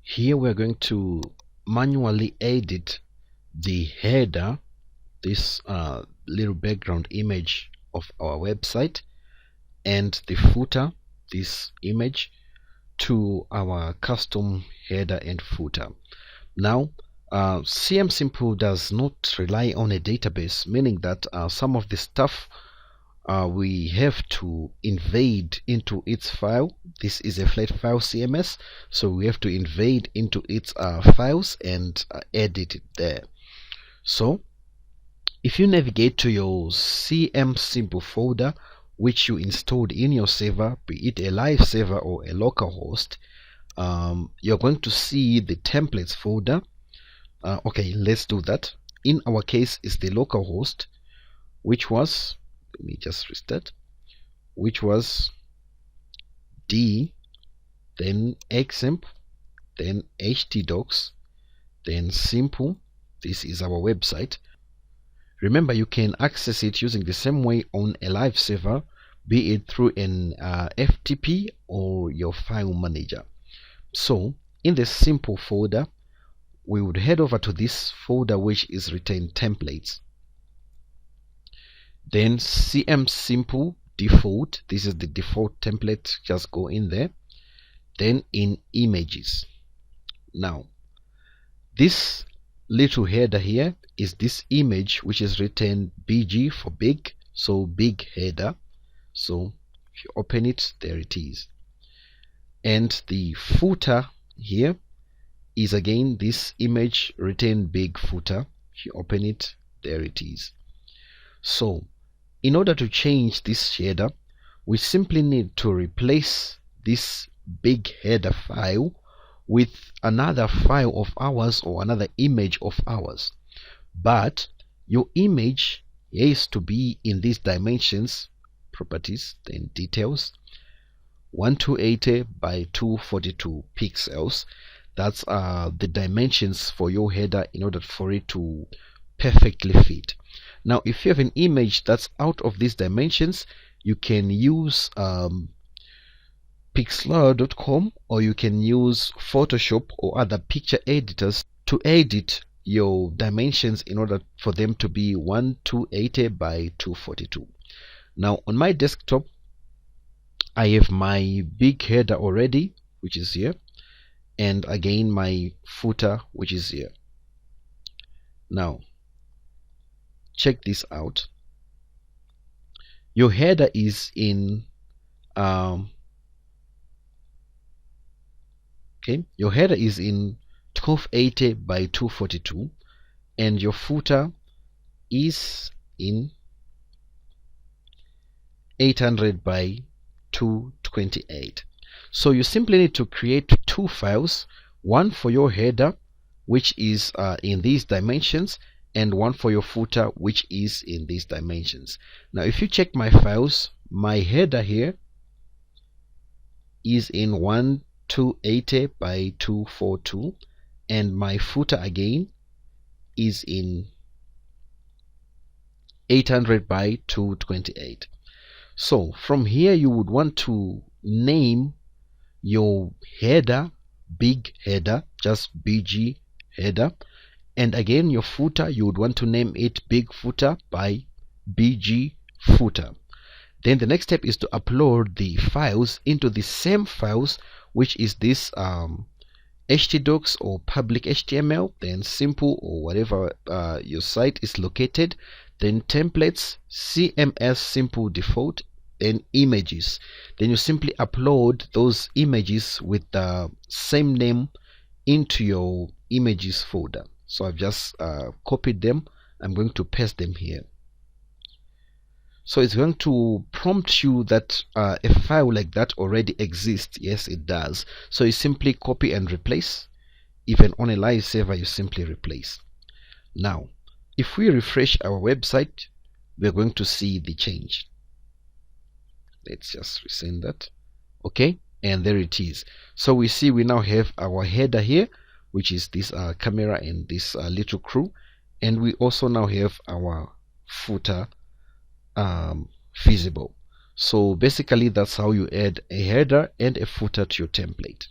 Here we're going to manually edit the header, this little background image of our website, and the footer, this image, to our custom header and footer. Now cmsimple does not rely on a database, meaning that some of the stuff we have to invade into its file. This is a flat file CMS, so we have to invade into its files and edit it there. So if you navigate to your cmsimple folder which you installed in your server, be it a live server or a local host, you're going to see the templates folder. Okay, let's do that. In our case is the local host, which was, let me just restart, which was D, then xampp, then htdocs, then simple. This is our website. Remember, you can access it using the same way on a live server, be it through an FTP or your file manager. So in the simple folder, we would head over to this folder which is written templates, then cmsimple default. This is the default template, just go in there. Then in images, now this little header here is this image which is written BG for big, so big header. So if you open it, there it is. And the footer here is again this image written big footer. If you open it, there it is. So in order to change this header, we simply need to replace this big header file with another file of ours or another image of ours. But your image has to be in these dimensions, properties, then details, 1280 by 242 pixels. That's the dimensions for your header in order for it to perfectly fit. Now if you have an image that's out of these dimensions, you can use pixlr.com, or you can use Photoshop or other picture editors to edit your dimensions in order for them to be 1280 by 242. Now on my desktop, I have my big header already, which is here, and again my footer, which is here. Now check this out. Your header is in your header is in 1280 by 242, and your footer is in 800 by 228. So you simply need to create two files, one for your header which is in these dimensions, and one for your footer which is in these dimensions. Now if you check my files, my header here is in 1280 by 242, and my footer again is in 800 by 228. So from here you would want to name your header big header, just BG header, and again your footer you would want to name it big footer by BG footer. Then the next step is to upload the files into the same files, which is this htdocs or public HTML, then simple or whatever your site is located, then templates, cmsimple default, then images. Then you simply upload those images with the same name into your images folder. So I've just copied them. I'm going to paste them here. So it's going to prompt you that a file like that already exists. Yes, it does. So you simply copy and replace. Even on a live server, you simply replace. Now if we refresh our website, we're going to see the change. Let's just resend that. Okay, and there it is. So we see we now have our header here, which is this camera and this little crew, and we also now have our footer visible. So basically that's how you add a header and a footer to your template.